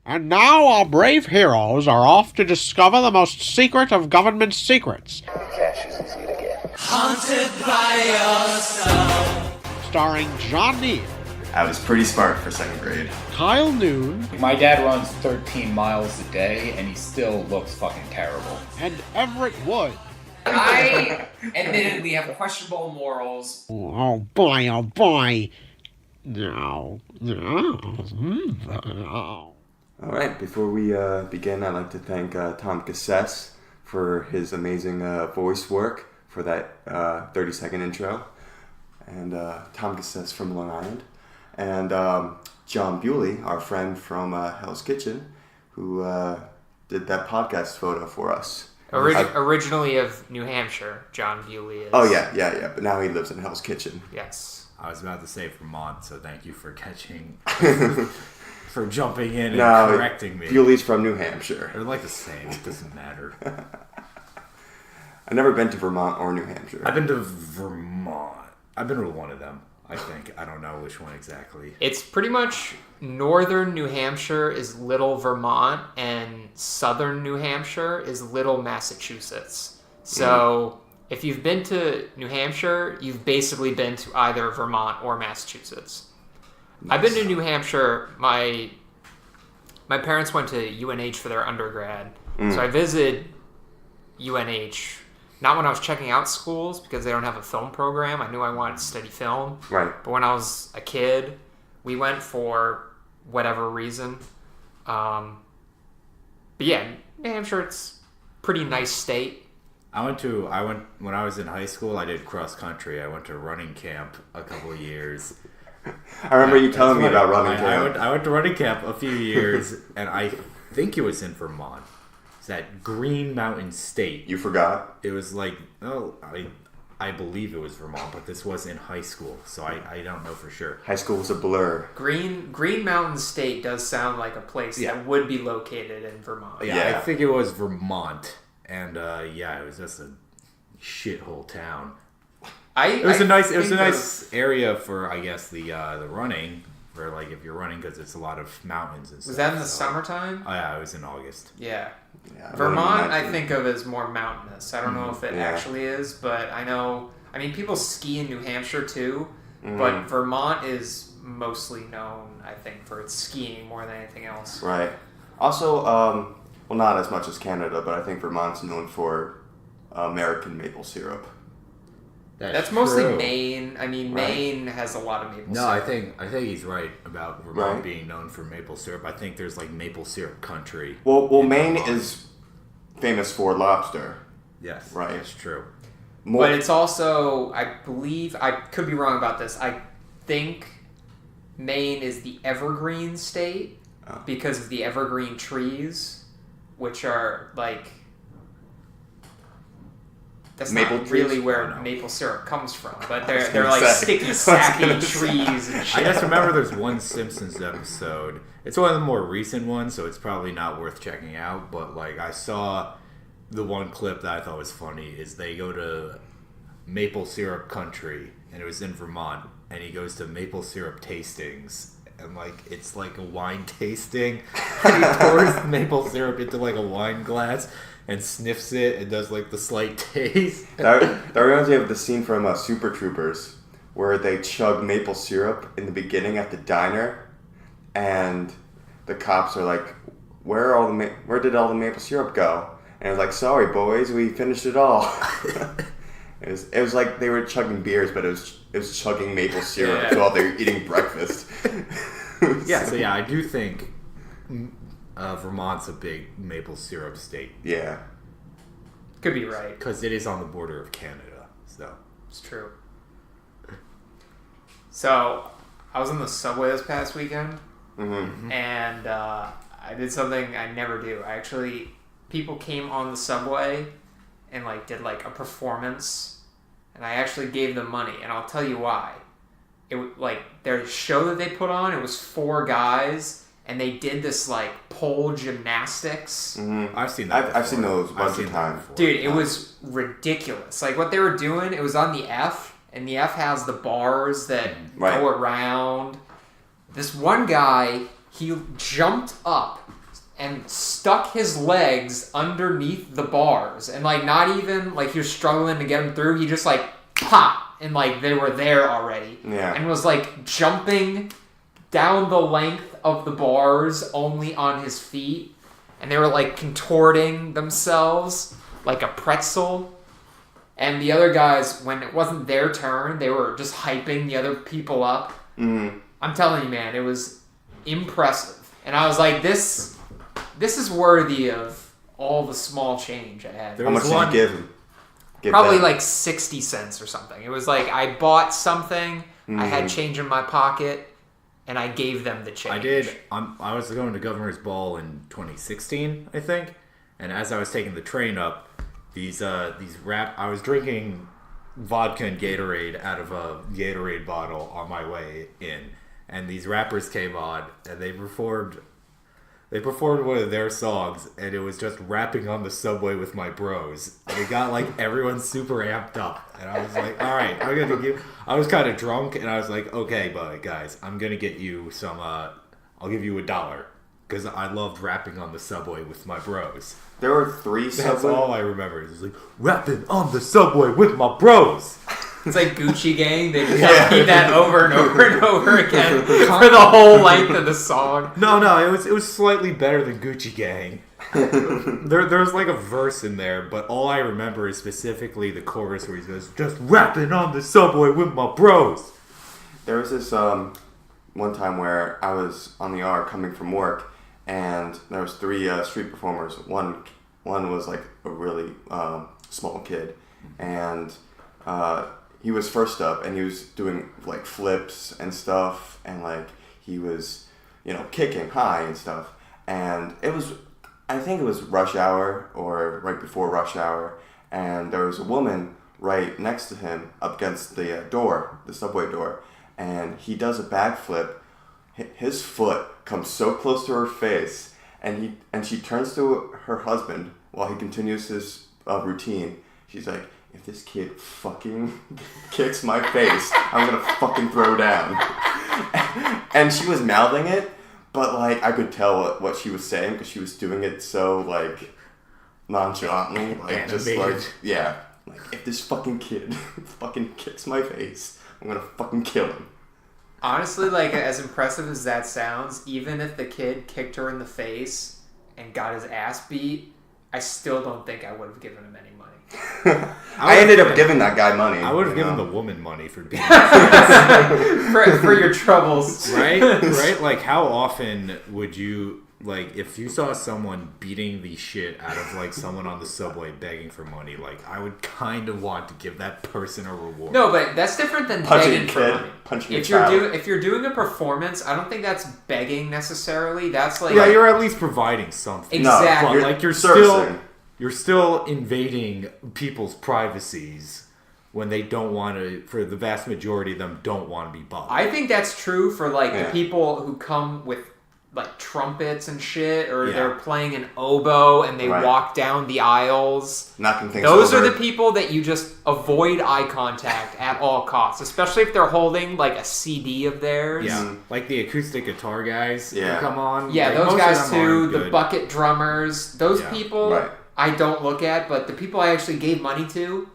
And now our brave heroes are off to discover the most secret of government secrets. Cash is easy to get. Haunted by yourself. Starring John Neal, I was pretty smart for second grade. Kyle Noon, My dad runs 13 miles a day, and he still looks fucking terrible. and Everett Wood. I admittedly have questionable morals. Oh boy, oh boy. No. All right, before we begin, I'd like to thank Tom Cassess for his amazing voice work for that 30-second intro. And Tom Cassess from Long Island. And John Bewley, our friend from Hell's Kitchen, who did that podcast photo for us. Originally of New Hampshire, John Bewley is. Oh, yeah. But now he lives in Hell's Kitchen. Yes. I was about to say Vermont, so thank you for for jumping in and correcting me. Bewley's from New Hampshire. They're like the same. It doesn't matter. I've never been to Vermont or New Hampshire. I've been to Vermont. I've been to one of them, I think. I don't know which one exactly. It's pretty much northern New Hampshire is Little Vermont, and southern New Hampshire is Little Massachusetts. So if you've been to New Hampshire, you've basically been to either Vermont or Massachusetts. Nice. I've been to New Hampshire. My parents went to UNH for their undergrad, so I visited UNH. Not when I was checking out schools, because they don't have a film program. I knew I wanted to study film. Right. But when I was a kid, we went for whatever reason. But yeah, New Hampshire, it's a pretty nice state. I went when I was in high school, I did cross country. I went to running camp a couple of years. I remember you telling me about running camp. I went to running camp a few years, and I think it was in Vermont. That Green Mountain State. You forgot? It was like, I believe it was Vermont, but this was in high school, so I don't know for sure. High school was a blur. Green Mountain State does sound like a place that would be located in Vermont. Yeah, I think it was Vermont, and it was just a shithole town. It was a nice area for, I guess, the running. For like if you're running, because it's a lot of mountains and stuff. Was that in the summertime? Oh yeah, it was in August. Yeah. Vermont, I think of as more mountainous. I don't know if it actually is, but I mean, people ski in New Hampshire too, but Vermont is mostly known, I think, for its skiing more than anything else. Right. Also, well, not as much as Canada, but I think Vermont's known for American maple syrup. That's mostly Maine. I mean, Maine has a lot of maple syrup. I think he's right about Vermont being known for maple syrup. I think there's like maple syrup country. Well, Maine is famous for lobster. Yes, right. That's true. But it's also, I believe, I could be wrong about this. I think Maine is the evergreen state because of the evergreen trees, which are like. That's maple not trees? Really where maple syrup comes from, but they're like sticky, sappy trees and shit. I just remember there's one Simpsons episode. It's one of the more recent ones, so it's probably not worth checking out. But like I saw the one clip that I thought was funny is they go to maple syrup country, and it was in Vermont, and he goes to maple syrup tastings. And, like, it's like a wine tasting. And he pours maple syrup into, like, a wine glass and sniffs it and does, like, the slight taste. That reminds me of the scene from Super Troopers where they chug maple syrup in the beginning at the diner. And the cops are like, where did all the maple syrup go? And it's like, sorry, boys, we finished it all. It was like they were chugging beers, but it was chugging maple syrup while they were eating breakfast. I do think Vermont's a big maple syrup state. Yeah. Could be right. Because it is on the border of Canada, so. It's true. So, I was on the subway this past weekend, and I did something I never do. People came on the subway and like did like a performance, and I actually gave them money, and I'll tell you why. It like their show that they put on, it was 4 guys, and they did this like pole gymnastics. I've seen that. I've seen those a bunch of times. Dude, it was ridiculous. Like what they were doing, it was on the F, and the F has the bars that go around. This one guy, he jumped up and stuck his legs underneath the bars. And, like, not even, like, he was struggling to get them through. He just, like, pop! And, like, they were there already. Yeah. And was, like, jumping down the length of the bars only on his feet. And they were, like, contorting themselves like a pretzel. And the other guys, when it wasn't their turn, they were just hyping the other people up. Mm-hmm. I'm telling you, man, it was impressive. And I was like, this is worthy of all the small change I had. How much did you give him? Probably them? like 60 cents or something. It was like I bought something, I had change in my pocket, and I gave them the change. I did. I was going to Governor's Ball in 2016, I think, and as I was taking the train up, I was drinking vodka and Gatorade out of a Gatorade bottle on my way in, and these rappers came on and they performed one of their songs, and it was just rapping on the subway with my bros. And it got like everyone super amped up, and I was like, all right, I was kind of drunk, and I was like, okay, but guys, I'm gonna get you some. I'll give you $1 because I loved rapping on the subway with my bros. There were 3 That's subway. all I remember. It was like rapping on the subway with my bros. It's like Gucci Gang. They just repeat that over and over and over again for the whole length of the song. No, it was slightly better than Gucci Gang. There's like a verse in there, but all I remember is specifically the chorus where he goes, "Just rapping on the subway with my bros." There was this one time where I was on the R coming from work, and there was 3 street performers. One was like a really small kid, and he was first up, and he was doing like flips and stuff, and like he was, kicking high and stuff. And I think it was rush hour or right before rush hour, and there was a woman right next to him up against the door, the subway door, and he does a backflip. His foot comes so close to her face, and she turns to her husband while he continues his routine. She's like, "If this kid fucking kicks my face, I'm gonna fucking throw down." And she was mouthing it, but like I could tell what she was saying because she was doing it so like nonchalantly, like just like like if this fucking kid fucking kicks my face, I'm gonna fucking kill him. Honestly, like, as impressive as that sounds, even if the kid kicked her in the face and got his ass beat, I still don't think I would have given him any money. I ended up giving that guy money. I would have given the woman money for being for your troubles. right? Like, how often would you, like, if you saw someone beating the shit out of, like, someone on the subway begging for money, like, I would kind of want to give that person a reward. No, but that's different than Punching begging a for kid, money. punching a If child. you're doing a performance, I don't think that's begging necessarily. That's like Yeah, you're at least providing something. Exactly. But, like, servicing. you're still invading people's privacies when they don't want to, for the vast majority of them, don't want to be bothered. I think that's true for like Yeah. the people who come with like trumpets and shit, or Yeah. they're playing an oboe and they Right. walk down the aisles. Knocking things Those over. are the people that you just avoid eye contact at all costs, especially if they're holding like a CD of theirs. Yeah, like the acoustic guitar guys who Yeah. come on. Yeah, like, those most of guys them too, aren't the good. bucket drummers, those Yeah. people Right. I don't look at, but the people I actually gave money to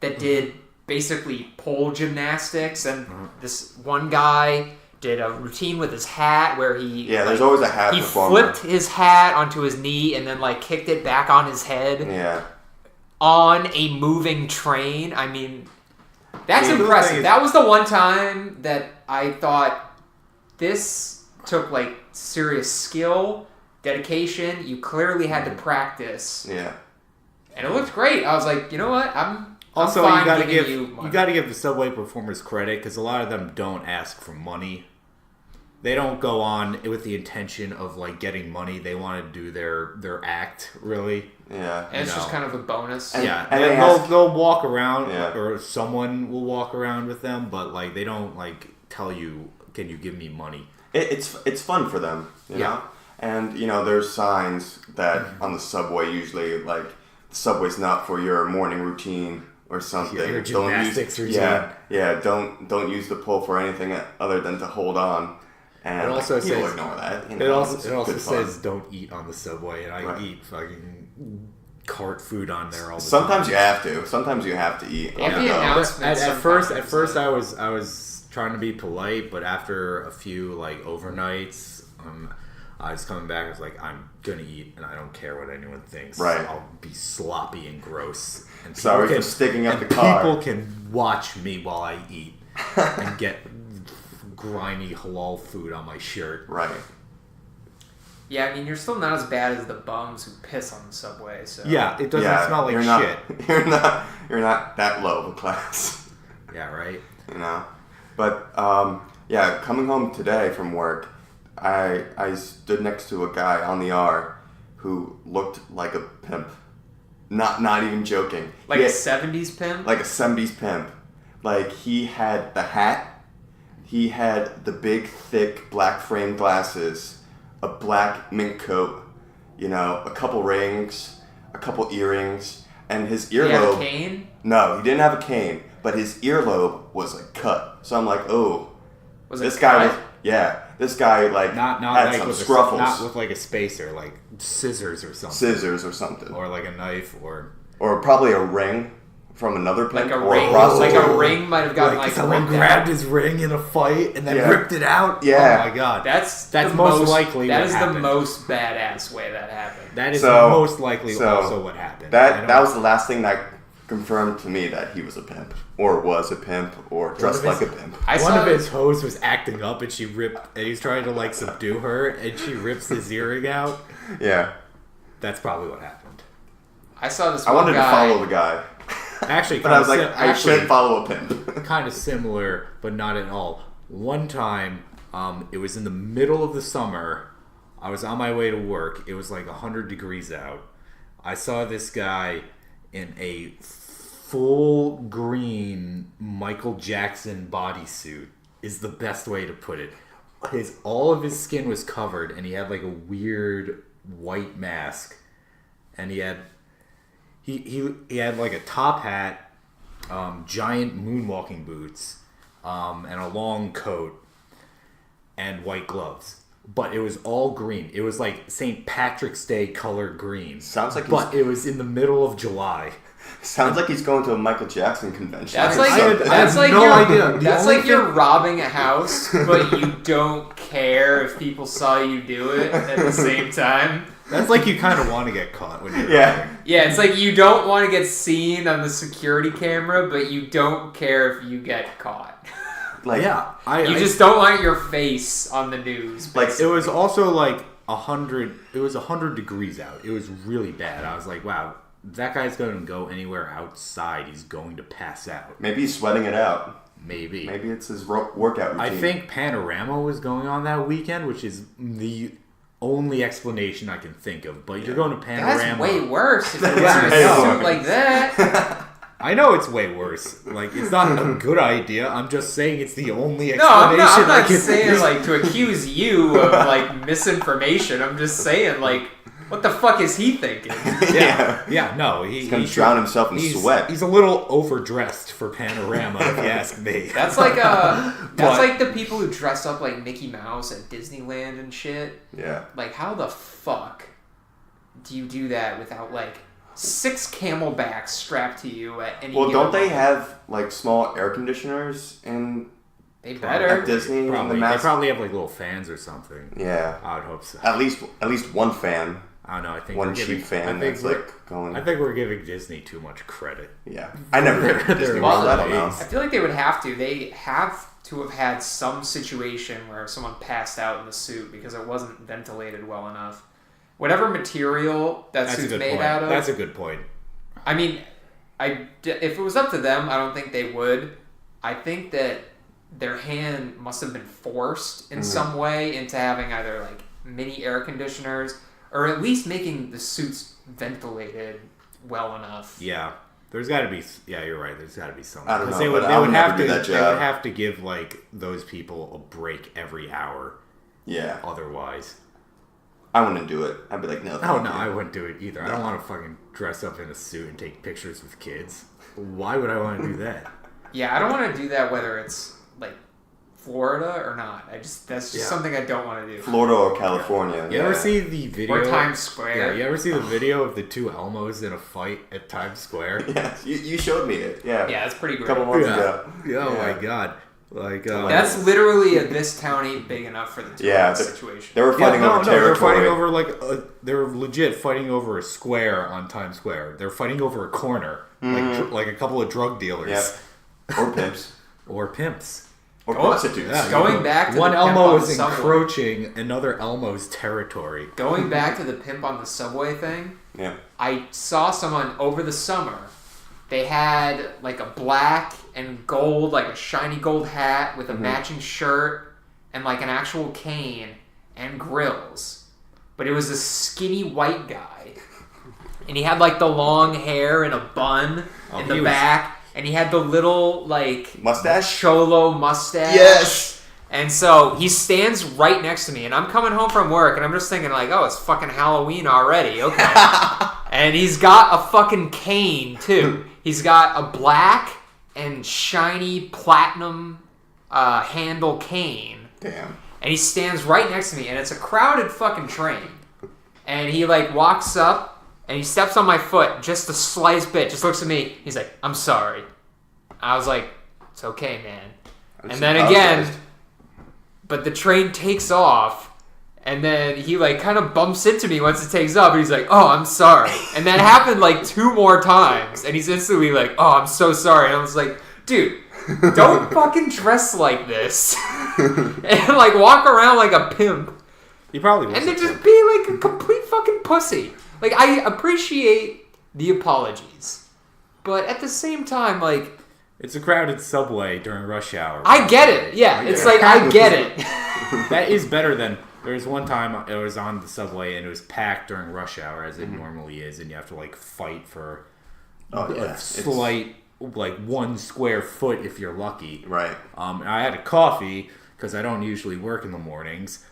that did basically pole gymnastics, and this one guy did a routine with his hat where he There's always a hat he performer. flipped his hat onto his knee and then like kicked it back on his head Yeah. on a moving train. I mean, that's Yeah, the thing impressive. is- That was the one time that I thought this took like serious skill, dedication. You clearly had to practice, Yeah. and it looked great. I was like, you know what? I'm Also, fine you gotta giving give you you money. gotta give the subway performers credit because a lot of them don't ask for money. They don't go on with the intention of like getting money. They want to do their act really. Yeah. and it's just No. kind of a bonus. And- Yeah, they they'll ask- they'll walk around, Yeah. or someone will walk around with them, but like they don't like tell you, "Can you give me money?" It's fun for them, you Yeah. know? And, there's signs that on the subway usually, like, the subway's not for your morning routine or something. Your Don't gymnastics routine. Yeah, don't use the pole for anything other than to hold on. And It also like, people says- ignore that. You It know, also it's it also good fun. says don't eat on the subway, and I Right. eat fucking cart food on there all the Sometimes time. you have to. Sometimes you have to eat. Yeah, on the the go. announcements At first, sometimes, I was trying to be polite, but after a few like overnights, I was coming back. I was like, I'm gonna eat, and I don't care what anyone thinks. Right. I'll be sloppy and gross. And Sorry people for sticking up and the car. People can watch me while I eat and get grimy halal food on my shirt. Right. Yeah, I mean, you're still not as bad as the bums who piss on the subway. So Yeah, it doesn't Yeah, smell like you're not, shit. You're not that low of a class. Yeah, right. You know. But yeah, coming home today from work, I stood next to a guy on the R who looked like a pimp. Not even joking. like He a had- '70s pimp. like a 70s pimp. Like, he had the hat, he had the big, thick, black frame glasses, a black mink coat, you know, a couple rings, a couple earrings, and his He had a earlobe... cane. No, he didn't have a cane, but his earlobe was, like, cut. So I'm like, oh, Was it this guy cut? was... Yeah, this guy, like, Not had like some with scruffles, not with like a spacer, like scissors or something, scissors or something. or like a knife, or Or probably a ring from another pimp. Like a or ring. prostitute. Like a ring might have gotten like someone ripped grabbed out. his ring in a fight and then Yeah. ripped it out. Yeah. Oh my god. That's That's the most likely That what is happened. the most badass way that happened. That is So- most likely so also what happened. I That don't- was the last thing that confirmed to me that he was a pimp, or was a pimp, or dressed of like a his- pimp. I One saw of his hoes was acting up, and she ripped, and he's trying to like subdue her, and she rips his earring out. Yeah, That's probably what happened. I saw this I one wanted guy. to follow the guy, Actually, but I was like, I should follow a pimp. kind of similar, but not at all. One time, it was in the middle of the summer. I was on my way to work. It was like 100 degrees out. I saw this guy in a full green Michael Jackson bodysuit. Is the best way to put it. All of his skin was covered, and he had like a weird white mask, and he had like a top hat, giant moonwalking boots, and a long coat, and white gloves. But it was all green. It was like St. Patrick's Day color green. Sounds like But it was in the middle of July. Sounds like he's going to a Michael Jackson convention. That's or like something. that's like no you're, idea. The That's only like you're robbing a house, but you don't care if people saw you do it at the same time. That's like you kind of want to get caught when you're Yeah. Yeah, it's like you don't want to get seen on the security camera, but you don't care if you get caught. Like, Yeah, You just don't want your face on the news. like It was also like 100. It was 100 degrees out. It was really bad. I was like, wow, that guy's going to go anywhere outside. He's going to pass out. maybe he's sweating it out. Maybe. Maybe it's his workout routine. I think Panorama was going on that weekend, which is the only explanation I can think of. But you're going to Panorama. That's way worse if you're That's wearing way a suit worse. like that. I know it's way worse. Like, it's not a good idea. I'm just saying it's the only No, I'm explanation not I can saying think. like to accuse you of like misinformation. I'm just saying like, what the fuck is he thinking? Yeah, no. He's gonna drown himself in sweat. He's a little overdressed for Panorama, if you ask me. That's like But- like the people who dress up like Mickey Mouse at Disneyland and shit. Yeah. Like, how the fuck do you do that without like 6 camelbacks strapped to you at any? Well, given don't they moment? have like small air conditioners in They at better. Disney? in the Probably, they mass? probably have like little fans or something. Yeah. I would hope so. At least one fan, I don't know. I think one we're giving, cheap fan I think that's we're- like going. I think we're giving Disney too much credit. Yeah. I never been to Disney World. I don't know. I feel like they would have to. They have to have had some situation where someone passed out in the suit because it wasn't ventilated well enough. Whatever material that That's a suit's good made point. out of. That's a good point. I mean, if it was up to them, I don't think they would. I think that their hand must have been forced in some way into having either like mini air conditioners or at least making the suits ventilated well enough. Yeah. There's got to be. Yeah, you're right. There's got to be something. I don't 'Cause know, They would, but they I would would have never to. do that They job. would have to give like those people a break every hour. Yeah. Otherwise. I wouldn't do it. I'd be like, no. Oh thank no, you. I wouldn't do it either. I don't want to fucking dress up in a suit and take pictures with kids. Why would I want to do that? Yeah, I don't want to do that whether it's like Florida or not. That's just Yeah. something I don't want to do. Florida or California. You ever see the video? Or Times Square. Yeah, you ever see the video of the two Elmos in a fight at Times Square? Yes, you showed me it. Yeah. Yeah, it's pretty A great. couple months Yeah. ago. Oh Yeah. my god. Like, That's literally this town ain't big enough for the two Yeah, situation. They were fighting over they're territory. fighting over they're legit fighting over a square on Times Square. They're fighting over a corner, like a couple of drug dealers. Yep. Or pimps. Or pimps. Or Go on. prostitutes. Yeah, Going back to one the pimp Elmo on is the subway. encroaching another Elmo's territory. Going back to the pimp on the subway thing, Yeah. I saw someone over the summer. They had like a black and gold, like a shiny gold hat with a matching shirt and like an actual cane and grills. But it was a skinny white guy. And he had like the long hair and a bun in the back. And he had the little like Mustache? cholo mustache. Yes! And so he stands right next to me, and I'm coming home from work, and I'm just thinking like, oh, it's fucking Halloween already. Okay. And he's got a fucking cane too. He's got a black and shiny platinum handle cane. Damn. And he stands right next to me, and it's a crowded fucking train. And he like walks up, and he steps on my foot just the slightest bit, just looks at me. He's like, I'm sorry. I was like, it's okay, man. And then again, but the train takes off, and then he like kind of bumps into me once it takes off, and he's like, oh, I'm sorry. And that happened like 2 more times, and he's instantly like, oh, I'm so sorry. And I was like, dude, don't fucking dress like this. And like walk around like a pimp. He probably was. And then just be like a complete fucking pussy. Like, I appreciate the apologies. But at the same time, like, It's a crowded subway during rush hour. I get it. Yeah, it's like, I get it. That is better than... There was one time I was on the subway and it was packed during rush hour, as it normally is, and you have to, like, fight for a slight, like, 1 square foot if you're lucky. Right. And I had a coffee, because I don't usually work in the mornings.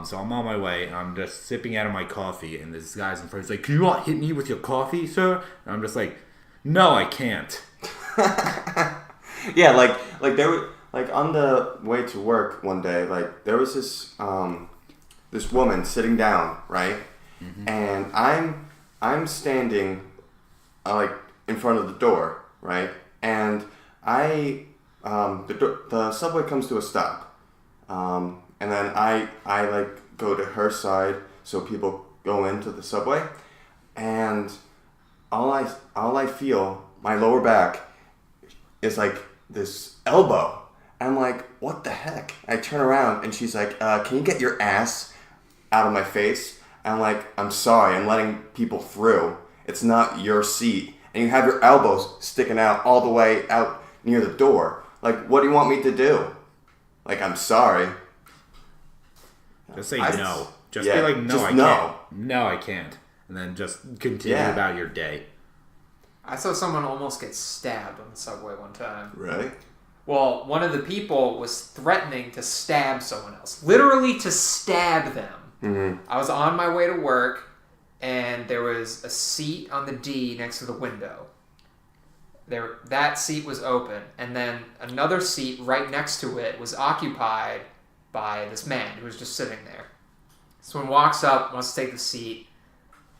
So I'm on my way, and I'm just sipping out of my coffee, and this guy's in front. He's like, "Can you not hit me with your coffee, sir?" And I'm just like, "No, I can't." Yeah, like there was like on the way to work one day, like there was this this woman sitting down, right? And I'm standing like in front of the door, right? And the subway comes to a stop. And then I like go to her side so people go into the subway, and all I feel, my lower back, is like this elbow. I'm like, what the heck? I turn around and she's like, can you get your ass out of my face? I'm like, I'm sorry, I'm letting people through. It's not your seat. And you have your elbows sticking out all the way out near the door. Like, what do you want me to do? Like, I'm sorry. Just say I- no. Just yeah, be like, "No, just I no." can't. No, I can't." And then just continue Yeah. about your day. I saw someone almost get stabbed on the subway one time. Really? Well, one of the people was threatening to stab someone else. Literally to stab them. I was on my way to work, and there was a seat on the D next to the window. That seat was open, and then another seat right next to it was occupied by this man who was just sitting there. Someone walks up, wants to take the seat.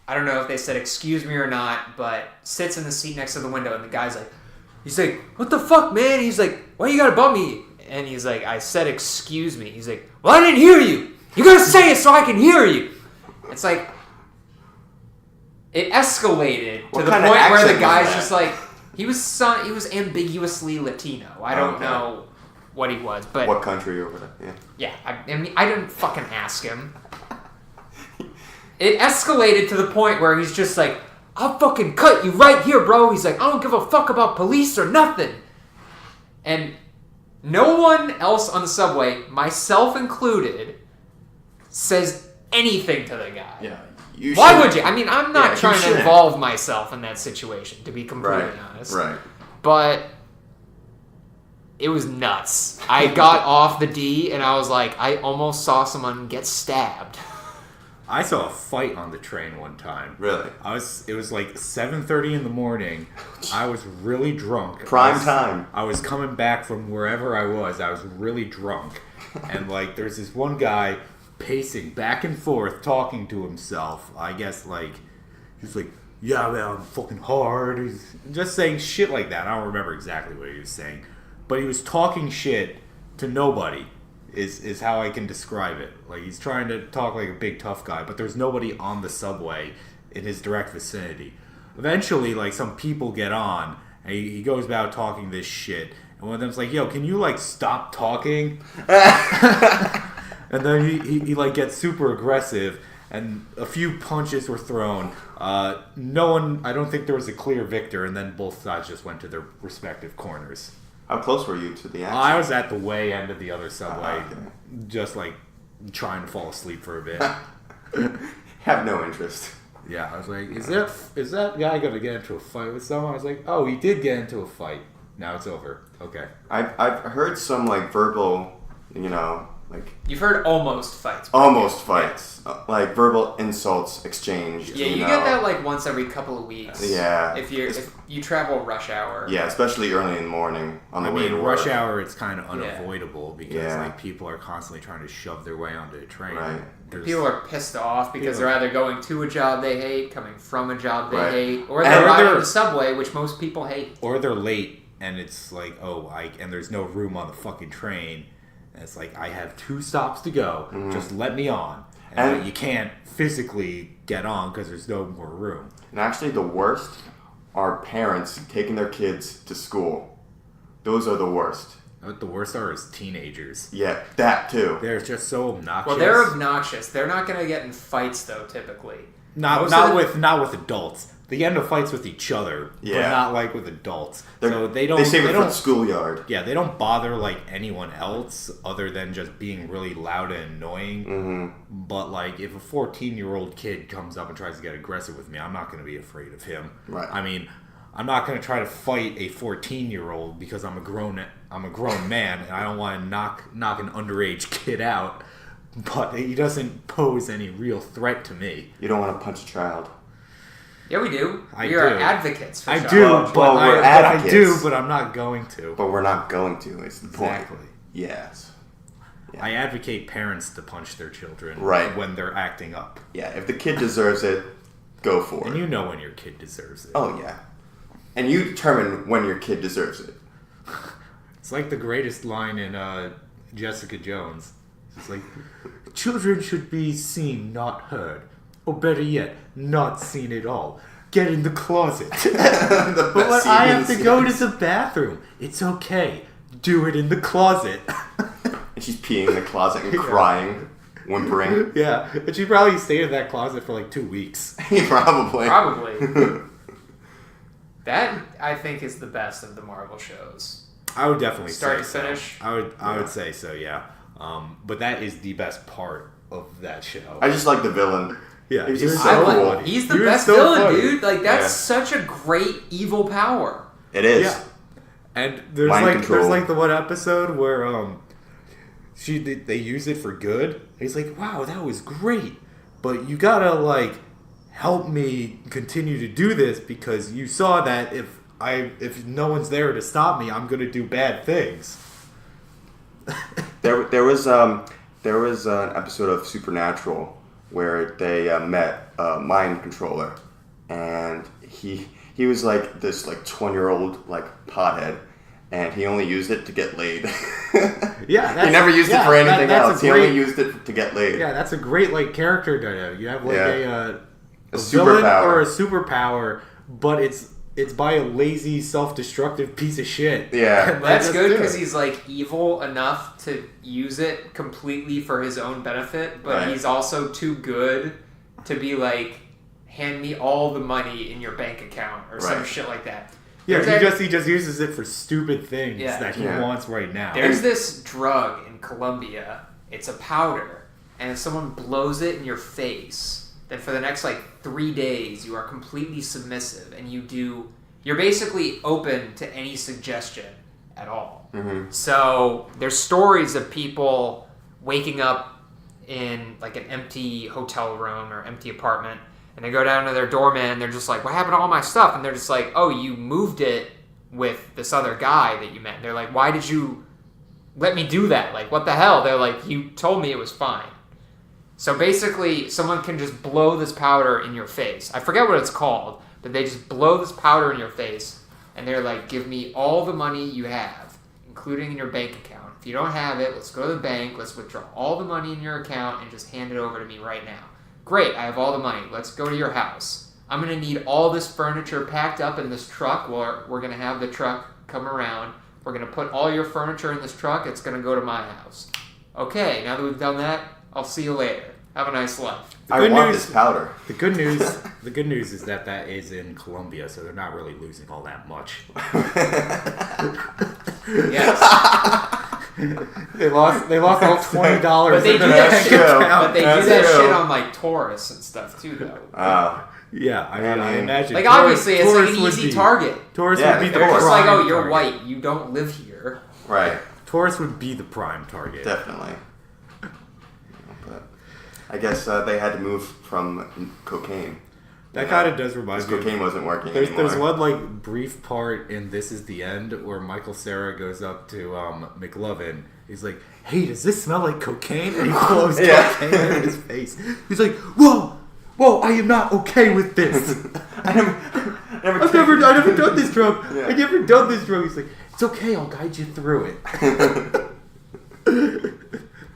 I don't know if they said excuse me or not, but sits in the seat next to the window, and the guy's like, he's like, what the fuck, man? He's like, why you gotta bump me? And he's like, I said excuse me. He's like, well, I didn't hear you. You gotta say it so I can hear you. It's like, it escalated to What the kind of point where accent the was guy's that? just like, he was ambiguously Latino. I don't Okay. know what he was, but What country over there? Yeah. yeah, I mean, I didn't fucking ask him. It escalated to the point where he's just like, I'll fucking cut you right here, bro. He's like, I don't give a fuck about police or nothing. And no one else on the subway, myself included, says anything to the guy. Yeah. You Why should- would you? I mean, I'm not Yeah, you trying to shouldn't. involve myself in that situation, to be completely Right. honest. Right. But it was nuts. I got off the D and I was like, I almost saw someone get stabbed. I saw a fight on the train one time. Really? It was like 7:30 in the morning. I was really drunk. Prime time. I was coming back from wherever I was. I was really drunk. And like there's this one guy pacing back and forth talking to himself. I guess like he's like, "Yeah, man, I'm fucking hard." He's just saying shit like that. I don't remember exactly what he was saying. But he was talking shit to nobody. Is how I can describe it. Like he's trying to talk like a big tough guy, but there's nobody on the subway in his direct vicinity. Eventually, like some people get on, and he goes about talking this shit, and one of them's like, "Yo, can you like stop talking?" And then he like gets super aggressive, and a few punches were thrown. No one, I don't think there was a clear victor, and then both sides just went to their respective corners. How close were you to the action? I was at the way end of the other subway, okay. just like trying to fall asleep for a bit. Have no interest. Yeah, I was like, is that guy gonna get into a fight with someone? I was like, oh, he did get into a fight. Now it's over. Okay. I've heard some like verbal, like You've heard almost fights. almost fights, like verbal insults exchanged. Yeah, you get that like once every couple of weeks. Yeah. If you travel rush hour. Yeah, especially early in the morning on the way to work. rush hour, it's kind of unavoidable because Yeah. like people are constantly trying to shove their way onto a train. Right. People are pissed off because People- they're either going to a job they hate, coming from a job they Right. hate, or And they're riding they're- the subway, which most people hate. Or they're late and it's like, and there's no room on the fucking train. And it's like, I have 2 stops to go. Just let me on. And And- you can't physically get on because there's no more room. And actually, the worst are parents taking their kids to school. Those are the worst. What the worst are is teenagers. Yeah, that too. They're just so obnoxious. Well, they're obnoxious. They're not going to get in fights, though, typically. Not Most not of the- with not with adults. They get into fights with each other, but Yeah. not like with adults. They're- So they don't. They save it for don't. the schoolyard. Yeah, they don't bother like anyone else other than just being really loud and annoying. Mm-hmm. But like, if a 14-year-old kid comes up and tries to get aggressive with me, I'm not going to be afraid of him. Right. I mean, I'm not going to try to fight a 14-year-old because I'm a grown man and I don't want to knock an underage kid out. But he doesn't pose any real threat to me. You don't want to punch a child. Yeah, we do. I We are do. advocates for I child do, Well, but we're I advocates. do, but I'm not going to. But we're not going to, is the point. Exactly. Yes. I advocate parents to punch their children Right. when they're acting up. Yeah, if the kid deserves it, go for And it. you know when your kid deserves it. Oh, yeah. And you determine when your kid deserves it. It's like the greatest line in Jessica Jones. It's like, children should be seen, not heard. Or better yet, not seen at all. Get in the closet. The But best I scene have in to go to series. the bathroom. It's okay. Do it in the closet. And she's peeing in the closet and crying, whimpering. Yeah, and she probably stayed in that closet for like 2 weeks. Probably. Probably. That, I think, is the best of the Marvel shows. I would definitely Start say to so. finish? I would say so, yeah. But that is the best part of that show. I just like the villain. Yeah, He's he was just so so funny. cool. He's the He was best so villain, funny. dude. Like, that's Yeah. such a great evil power. It is. Yeah. And there's Mind like control. there's like the one episode where they use it for good. And he's like, wow, that was great, but you gotta like help me continue to do this because you saw that if no one's there to stop me, I'm gonna do bad things. There was an episode of Supernatural where they met a mind controller, and he was like this like 20-year-old like pothead, and he only used it to get laid. Yeah, he never used it for anything that's else. a He great- only used it to get laid. Yeah, that's a great like character dynamic. You have like Yeah. a villain superpower. or a superpower, but it's by a lazy, self-destructive piece of shit. Yeah. And they That's just good do because it. he's like evil enough to use it completely for his own benefit, but Right. he's also too good to be like, hand me all the money in your bank account or some Right. shit like that. Yeah, There's he just uses it for stupid things Yeah. that he Yeah. wants right now. There's this drug in Colombia. It's a powder, and if someone blows it in your face, then for the next like 3 days you are completely submissive, and you're basically open to any suggestion at all. Mm-hmm. So there's stories of people waking up in like an empty hotel room or empty apartment, and they go down to their doorman. And they're just like, "What happened to all my stuff?" And they're just like, "Oh, you moved it with this other guy that you met." And they're like, "Why did you let me do that? Like, what the hell?" They're like, "You told me it was fine." So basically, someone can just blow this powder in your face. I forget what it's called, but they just blow this powder in your face, and they're like, "Give me all the money you have, including in your bank account. If you don't have it, let's go to the bank, let's withdraw all the money in your account, and just hand it over to me right now." "Great, I have all the money. Let's go to your house. I'm going to need all this furniture packed up in this truck. We're going to have the truck come around. We're going to put all your furniture in this truck. It's going to go to my house." "Okay, now that we've done that, I'll see you later. Have a nice life." I want this powder. The good news is that is in Colombia, so they're not really losing all that much. Yes. They lost all $20. But they do that shit. But they do that shit on like tourists and stuff too, though. Yeah, I imagine. Like obviously, it's like tourists an would easy be- target. Tourists Yeah, would be the they're They're prime just like, "Oh, you're target. white. You don't live here." Right. Tourists would be the prime target. Definitely. But I guess they had to move from cocaine. That kind of does remind Because me. cocaine wasn't working There's anymore. one like brief part in This Is the End where Michael Cera goes up to McLovin. He's like, "Hey, does this smell like cocaine?" And he blows cocaine in his face. He's like, "Whoa, I am not okay with this. I've never done this drug. Yeah. I've never done this drug." He's like, "It's okay, I'll guide you through it."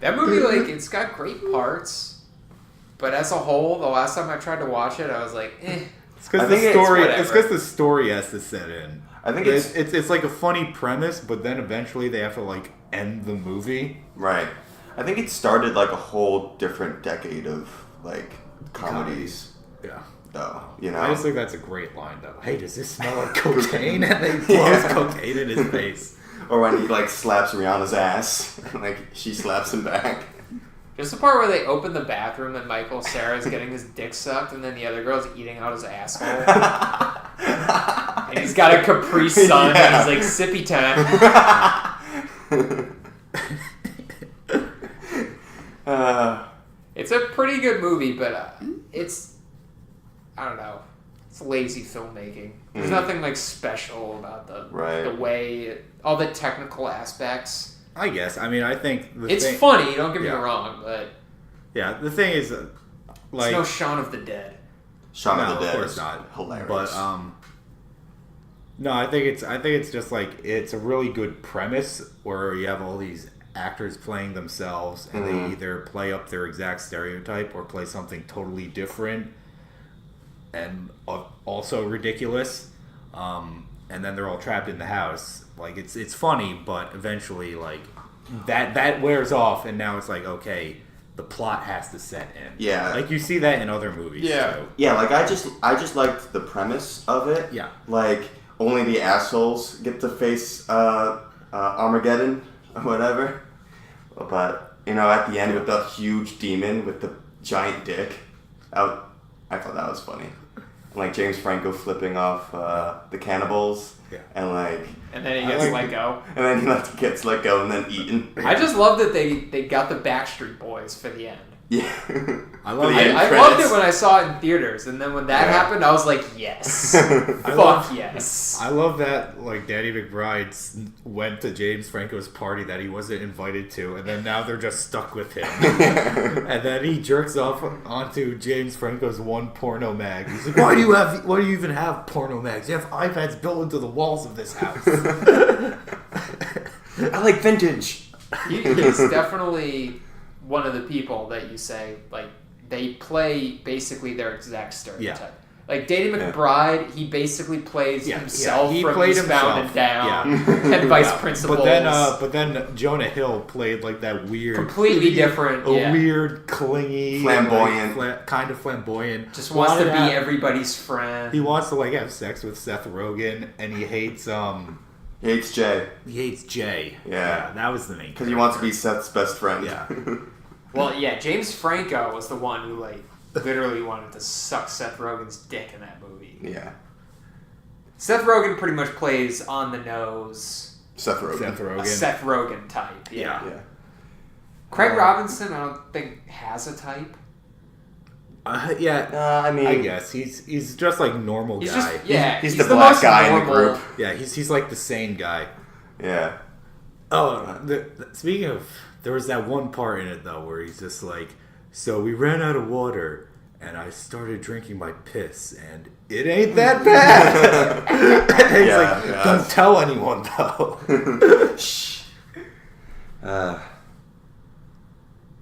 That movie, like, it's got great parts, but as a whole, the last time I tried to watch it, I was like, eh. It's I because think the it's story. whatever. It's because the story has to set in. I think it's like a funny premise, but then eventually they have to like end the movie. Right. I think it started like a whole different decade of like comedies. Yeah. Though, you know. I just think that's a great line, though. "Hey, does this smell like cocaine?" And they blows cocaine in his face. Or when he like slaps Rihanna's ass, like she slaps him back. Just the part where they open the bathroom and Michael Cera's getting his dick sucked, and then the other girl's eating out his asshole. And he's got a Capri Sun, and he's like, "Sippy time." It's a pretty good movie, but it's, I don't know, it's lazy filmmaking. There's nothing like special about the way, all the technical aspects. I guess. I mean, I think It's funny, don't get me wrong, but yeah, the thing is, like, it's no Shaun of the Dead. Shaun of no, the of Dead course is not. hilarious. But no, I think it's just like it's a really good premise where you have all these actors playing themselves, and they either play up their exact stereotype or play something totally different and also ridiculous. And then they're all trapped in the house. Like it's funny, but eventually like that wears off, and now it's like, okay, the plot has to set in. Yeah. Like you see that in other movies. Yeah. too. Yeah, like I just liked the premise of it. Yeah. Like only the assholes get to face Armageddon or whatever. But you know, at the end with the huge demon with the giant dick, I thought that was funny. And, like James Franco flipping off the cannibals. Yeah. And then he gets let go. And then he gets let go and then eaten. I just love that they got the Backstreet Boys for the end. Yeah. I love For the it. end I credits. loved it when I saw it in theaters, and then when that happened, I was like, yes. Fuck yes. I love that, like, Danny McBride went to James Franco's party that he wasn't invited to, and then now they're just stuck with him. And then he jerks off onto James Franco's one porno mag. He's like, why do you even have porno mags? You have iPads built into the walls of this house. I like vintage. He's definitely one of the people that you say, like, they play basically their exact stereotype. Yeah. Like, Danny McBride, he basically plays himself he from played Eastbound himself. and Down Yeah. and Vice Principals. But then Jonah Hill played like that weird, completely different. weird, clingy, Flamboyant. like, kind of flamboyant. Just wants to be have- everybody's friend. He wants to like have sex with Seth Rogen, and he hates He hates Jay. Jay. Yeah. that was the main. Because he wants to be Seth's best friend. Yeah. Well, yeah, James Franco was the one who, like, literally wanted to suck Seth Rogen's dick in that movie. Yeah. Seth Rogen pretty much plays on the nose Seth Rogen. Seth a Rogen. Seth Rogen type. Yeah. Yeah. Craig Robinson, I don't think has a type. Yeah, I mean, I guess he's just like normal He's guy. just yeah. he's the black most guy in the normal- group. Yeah, he's like the sane guy. Yeah. Oh, speaking of, there was that one part in it though where he's just like, so we ran out of water, and I started drinking my piss, and it ain't that bad. And he's Yeah, like, yeah. don't tell anyone though.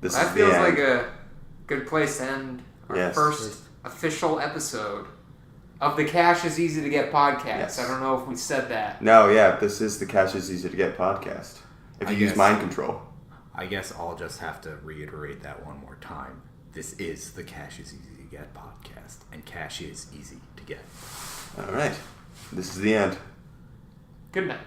This That is feels the end. like a good place to end our Yes. first official episode of the Cash is Easy to Get podcast. Yes. I don't know if we said that. No, yeah, this is the Cash is Easy to Get podcast. If I you use guess. mind control. I guess I'll just have to reiterate that one more time. This is the Cash is Easy to Get podcast, and cash is easy to get. All right. This is the end. Good night.